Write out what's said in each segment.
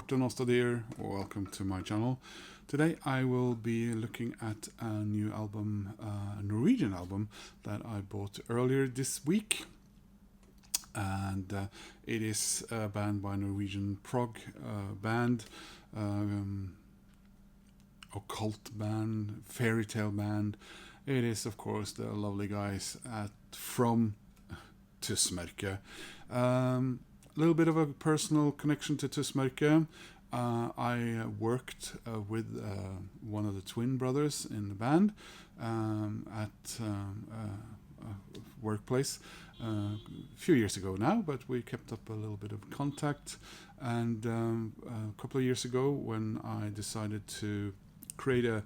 Morten Ostadir, welcome to my channel. Today I will be looking at a new album, a Norwegian album that I bought earlier this week. And it is a band by Norwegian Prog band, occult band, fairy tale band. It is, of course, the lovely guys from Tusmørke. A little bit of a personal connection to Tusmørke. I worked with one of the twin brothers in the band at a workplace a few years ago now, but we kept up a little bit of contact. And a couple of years ago, when I decided to create a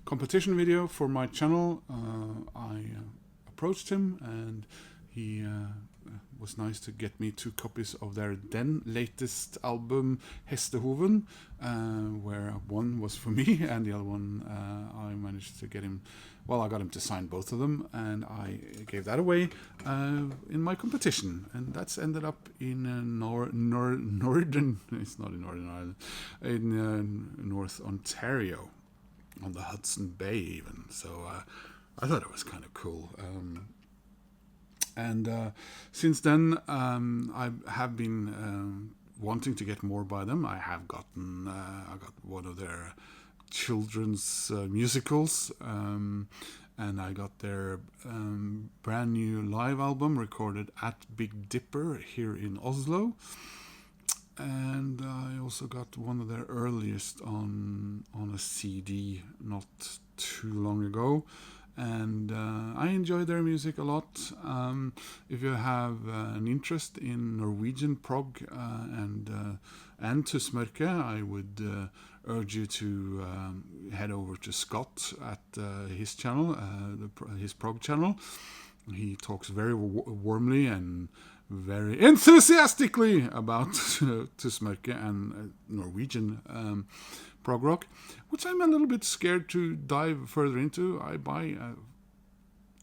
competition video for my channel, I approached him, and he was nice to get me 2 copies of their then latest album, Hestehoven, where one was for me and the other one I managed to get him. Well, I got him to sign both of them, and I gave that away in my competition, and that's ended up in northern. It's not in Northern Ireland, in North Ontario, on the Hudson Bay even. So I thought it was kind of cool. And since then, I have been wanting to get more by them. I have gotten, I got one of their children's musicals, and I got their brand new live album recorded at Big Dipper here in Oslo. And I also got one of their earliest on a CD not too long ago. And I enjoy their music a lot. If you have an interest in Norwegian prog and Tusmørke, I would urge you to head over to Scot at his channel, his prog channel. He talks very warmly and very enthusiastically about Tusmørke and Norwegian prog rock, which I'm a little bit scared to dive further into. I buy a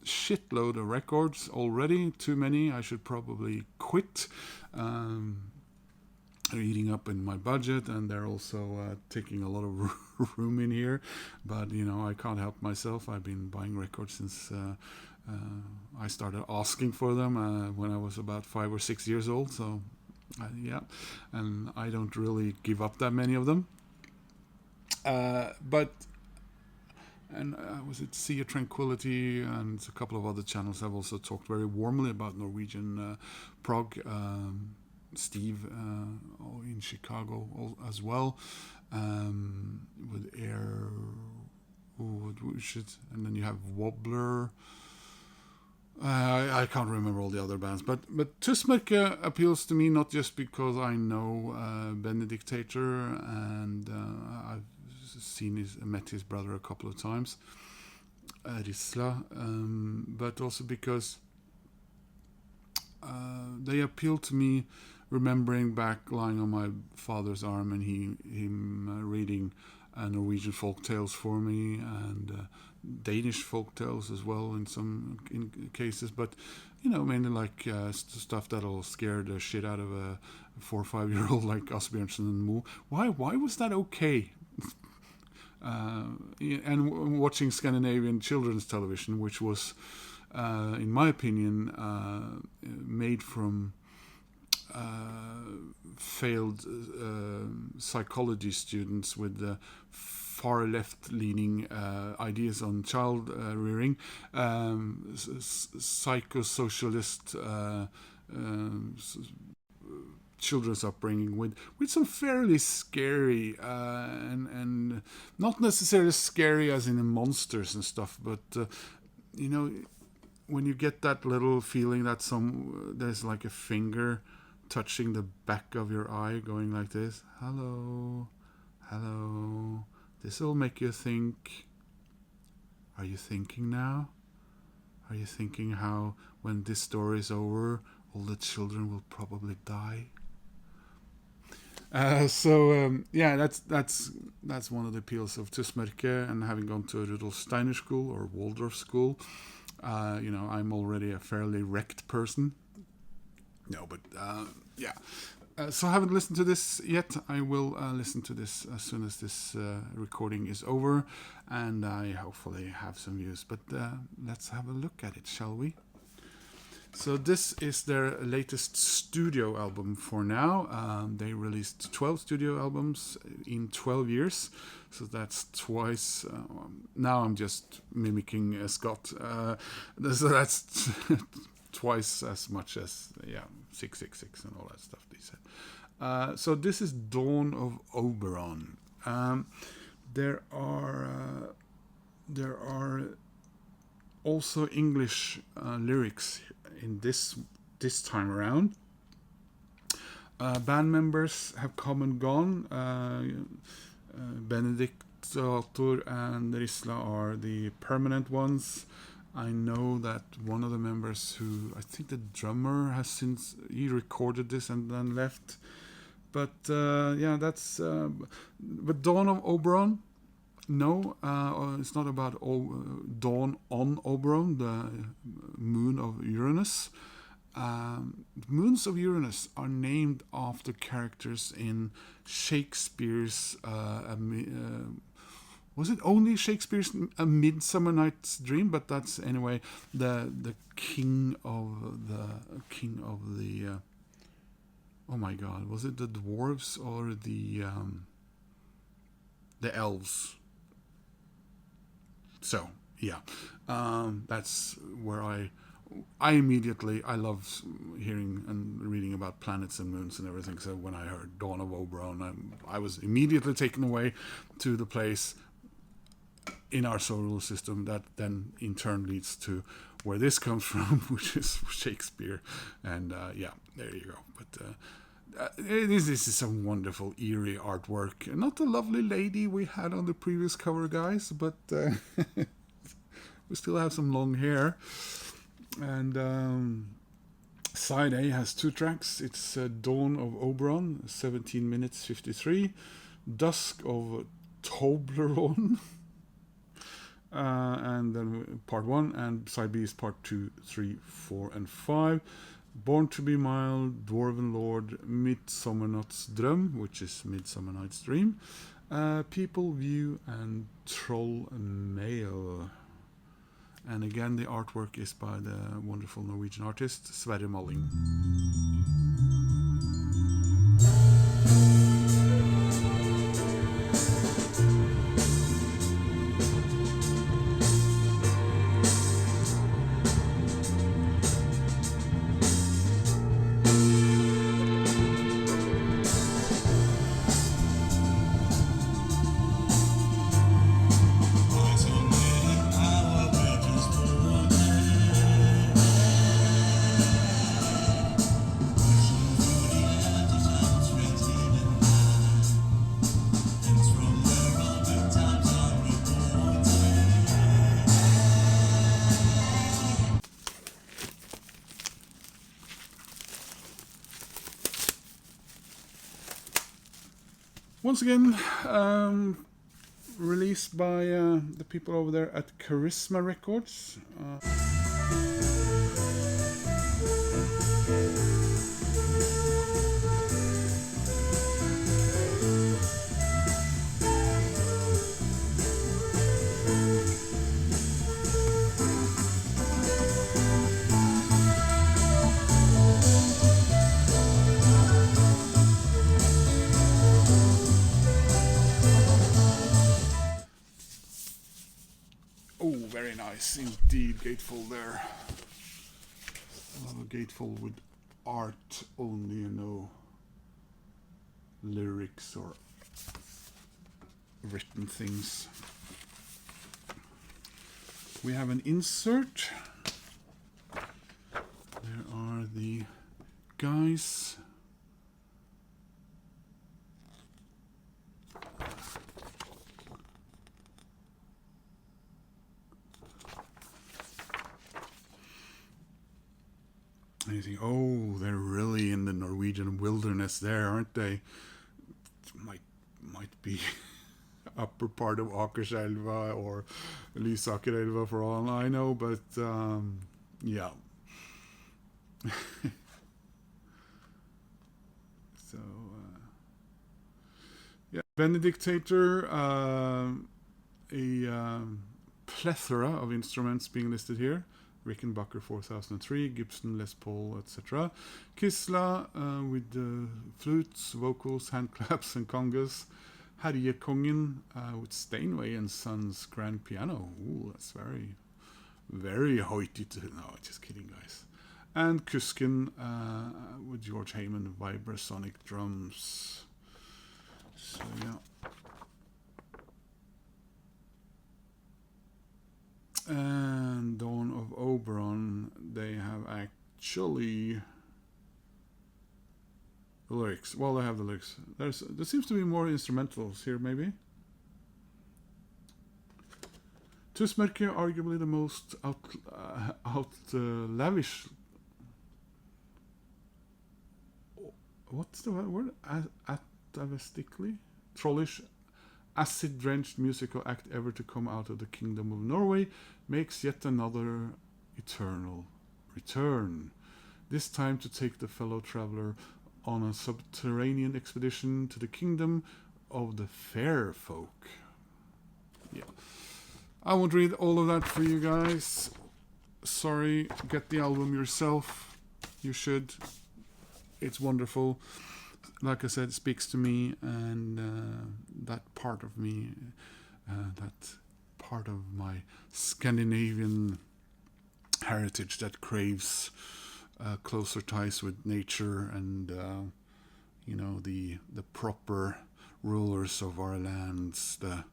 shitload of records already, too many. I should probably quit. They're eating up in my budget, and they're also taking a lot of room in here. But, you know, I can't help myself. I've been buying records since I started asking for them when I was about 5 or 6 years old. So, yeah, and I don't really give up that many of them. Was it Sea of Tranquility and a couple of other channels have also talked very warmly about Norwegian prog. Steve in Chicago as well, with Air, and then you have Wobbler. I can't remember all the other bands, but Tusmørke appeals to me not just because I know Benedictator, and I've met his brother a couple of times, Risla, but also because they appeal to me, remembering back lying on my father's arm and him reading Norwegian folk tales for me, and Danish folk tales as well in some cases, but you know, mainly like stuff that'll scare the shit out of a 4 or 5 year old like Asbjørnsen and Mo. Why was that okay? And watching Scandinavian children's television, which was, in my opinion, made from failed psychology students with far left-leaning ideas on child rearing, psychosocialist children's upbringing with some fairly scary and not necessarily scary as in monsters and stuff, but you know, when you get that little feeling that there's like a finger touching the back of your eye going like this, hello, this will make you think. Are you thinking now? Are you thinking how when this story is over, all the children will probably die? Yeah, that's one of the appeals of Tusmørke, and having gone to a Rudolf Steiner school or Waldorf school, you know, I'm already a fairly wrecked person. No, but yeah, So I haven't listened to this yet. I will listen to this as soon as this recording is over, and I hopefully have some views. But let's have a look at it, shall we? So this is their latest studio album for now. They released 12 studio albums in 12 years, so that's twice. Now I'm just mimicking Scot. So that's twice as much as 666 and all that stuff they said. So this is Dawn of Oberon. There are also English lyrics in this time around. Band members have come and gone. Benedict, Arthur, and Risla are the permanent ones. I know that one of the members, who I think the drummer has since he recorded this and then left. But that's. But Dawn of Oberon. No, it's not about Dawn on Oberon, the moon of Uranus. Moons of Uranus are named after characters in Shakespeare's. Was it only Shakespeare's A Midsummer Night's Dream? But that's anyway the king of the. Oh my God! Was it the dwarves or the elves? So yeah, that's where I immediately, I love hearing and reading about planets and moons and everything. So when I heard Dawn of Oberon, I was immediately taken away to the place in our solar system that then in turn leads to where this comes from, which is Shakespeare. And there you go. But this is some wonderful, eerie artwork. Not the lovely lady we had on the previous cover, guys, but we still have some long hair. And side A has 2 tracks. It's Dawn of Oberon, 17 minutes 53. Dusk of Toblerone. And then part 1, and side B is part 2, 3, 4, and 5. Born to be Mild, Dwarven Lord, Midsummer Night's Drøm, which is Midsummer Night's Dream, People View, and Troll Mail. And again, the artwork is by the wonderful Norwegian artist Sverre Malling. Once again, released by the people over there at Charisma Records. Very nice indeed, Gatefold there. I love a Gatefold with art only, no lyrics or written things. We have an insert. There are the guys. And you think, oh, they're really in the Norwegian wilderness there, aren't they? Might be upper part of Akerselva or Lysakerelva for all I know, but yeah. So Benedictator, a plethora of instruments being listed here. Rickenbacker 4003, Gibson, Les Paul, etc. Kisla with flutes, vocals, hand claps, and congas. Herjekongen with Steinway and Sons grand piano. Ooh, that's very, very hoity. No, just kidding, guys. And Kuskin with George Hayman vibrasonic drums. So yeah. And Dawn of Oberon, they have actually the lyrics. Well, they have the lyrics. There seems to be more instrumentals here, maybe. Tusmørke, arguably the most lavish. What's the word? Atavistically? Trollish, acid-drenched musical act ever to come out of the Kingdom of Norway makes yet another eternal return. This time to take the fellow traveler on a subterranean expedition to the kingdom of the fair folk. Yeah. I won't read all of that for you guys. Sorry, get the album yourself. You should. It's wonderful. Like I said, it speaks to me, and that part of me, that part of my Scandinavian heritage that craves closer ties with nature and the proper rulers of our lands, the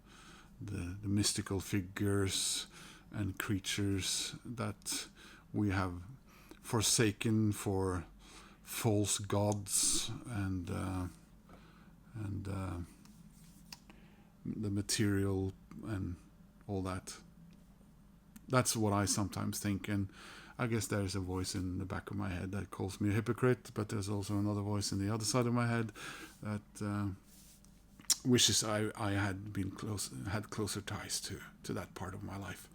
mystical figures and creatures that we have forsaken for false gods and the material and all that. That's what I sometimes think, and I guess there's a voice in the back of my head that calls me a hypocrite, but there's also another voice in the other side of my head that wishes I had had closer ties to that part of my life.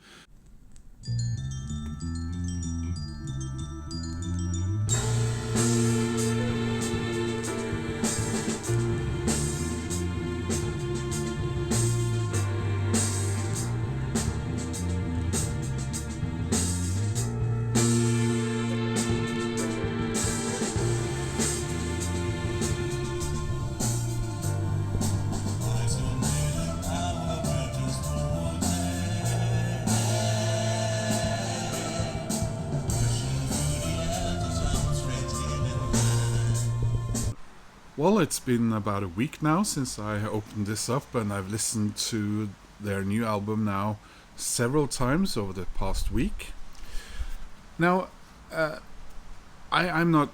Well, it's been about a week now since I opened this up, and I've listened to their new album now several times over the past week. Now, I'm not,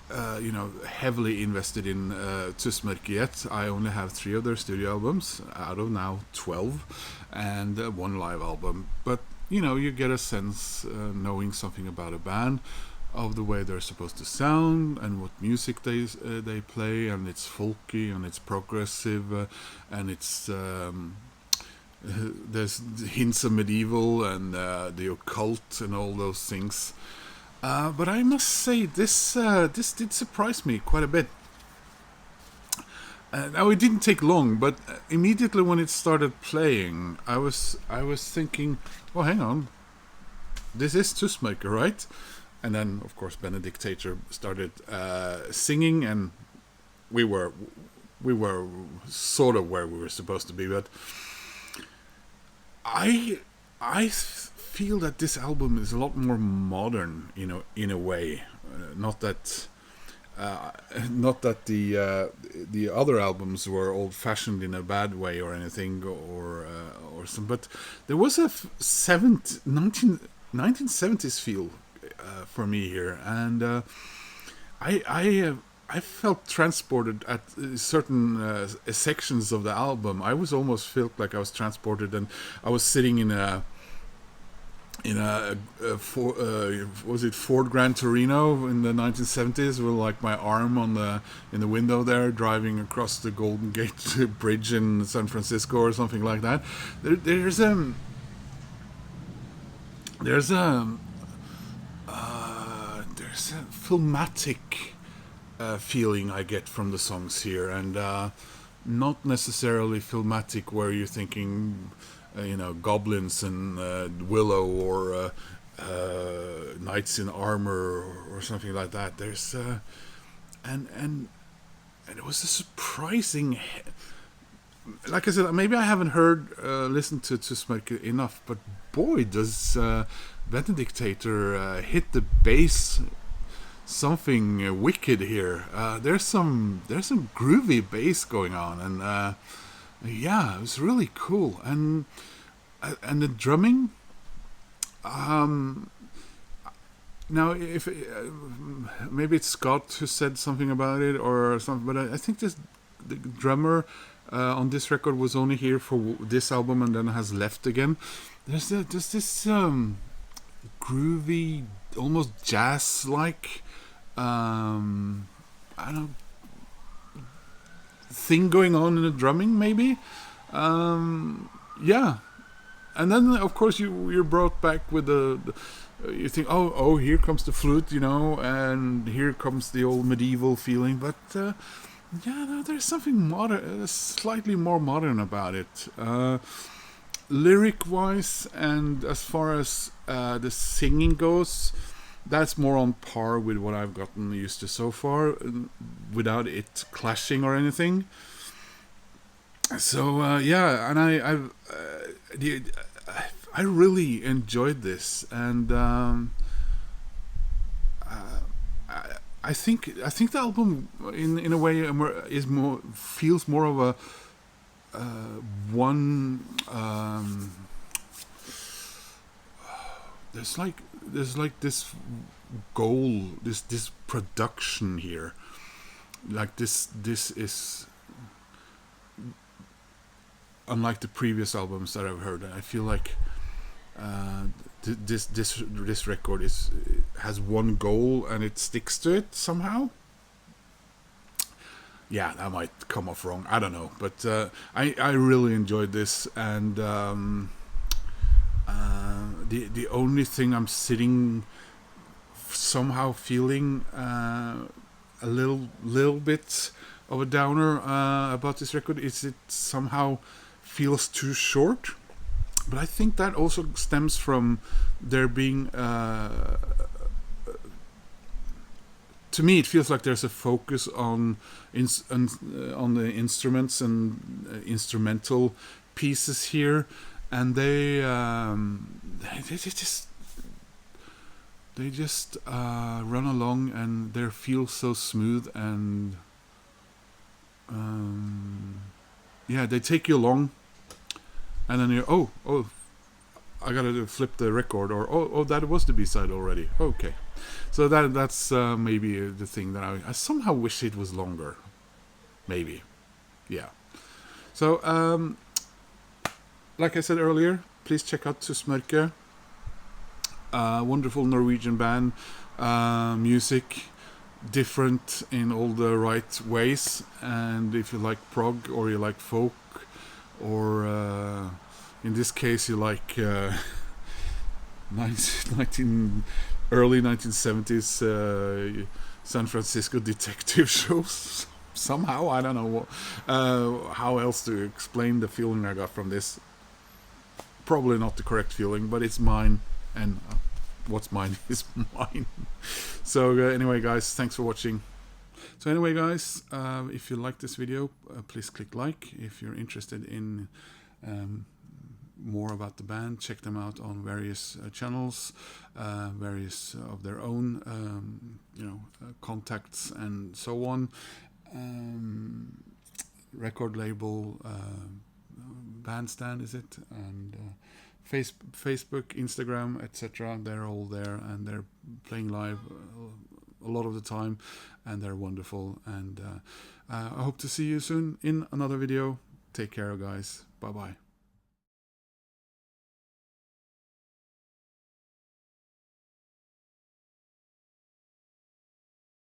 heavily invested in Tusmørke yet. I only have 3 of their studio albums out of now 12, and 1 live album. But you get a sense, knowing something about a band, of the way they're supposed to sound and what music they play, and it's folky and it's progressive and it's there's hints of medieval and the occult and all those things. But I must say this did surprise me quite a bit. Now it didn't take long, but immediately when it started playing, I was thinking, well, hang on, this is Tusmørke, right? And then, of course, Benedictator started singing, and we were sort of where we were supposed to be. But I feel that this album is a lot more modern, in a way. Not that the other albums were old-fashioned in a bad way or anything, or some. But there was a 1970s feel for me here, and I felt transported at certain sections of the album. I was almost felt like I was transported, and I was sitting in a was it Ford Gran Torino in the 1970s, with like my arm in the window there, driving across the Golden Gate Bridge in San Francisco or something like that. There's a filmatic feeling I get from the songs here, and not necessarily filmatic where you're thinking, you know, goblins and willow or knights in armor or something like that. There's and it was a surprising. Like I said, maybe I haven't listened to Tusmørke enough, but boy, does Benedictator hit the bass something wicked here. There's some groovy bass going on, and yeah, it was really cool. And the drumming. Now, if maybe it's Scott who said something about it or something, but I think the drummer on this record was only here for this album and then has left again. There's this groovy, almost jazz-like, I don't know, thing going on in the drumming, maybe. Yeah, and then of course you're brought back with the you think, oh, here comes the flute, you know, and here comes the old medieval feeling, but yeah, no, there's something modern, slightly more modern about it, lyric-wise, and as far as the singing goes, that's more on par with what I've gotten used to so far, without it clashing or anything. So yeah, and I really enjoyed this, and I think the album in a way feels more of a one. There's like this goal, this production here, like this is unlike the previous albums that I've heard. I feel like this record has one goal and it sticks to it somehow. Yeah, that might come off wrong, I don't know, but I really enjoyed this, and the only thing I'm sitting somehow feeling a little bit of a downer about this record is it somehow feels too short. But I think that also stems from there being, to me, it feels like there's a focus on the instruments and instrumental pieces here, and they just run along, and they feel so smooth, and yeah, they take you along. And then you're, oh, I gotta flip the record, or oh, that was the B-side already. Okay, so that's maybe the thing that I somehow wish it was longer. Maybe, yeah. So, like I said earlier, please check out Tusmørke. Wonderful Norwegian band, music different in all the right ways, and if you like prog or you like folk, or in this case you like early 1970s San Francisco detective shows somehow, I don't know how else to explain the feeling I got from this. Probably not the correct feeling, but it's mine, and what's mine is mine. So anyway guys, thanks for watching. So anyway guys, if you like this video, please click like. If you're interested in more about the band, check them out on various channels, various of their own contacts and so on, record label, bandstand is it, and Facebook, Instagram, etc. They're all there, and they're playing live a lot of the time, and they're wonderful, and I hope to see you soon in another video. Take care guys, bye bye.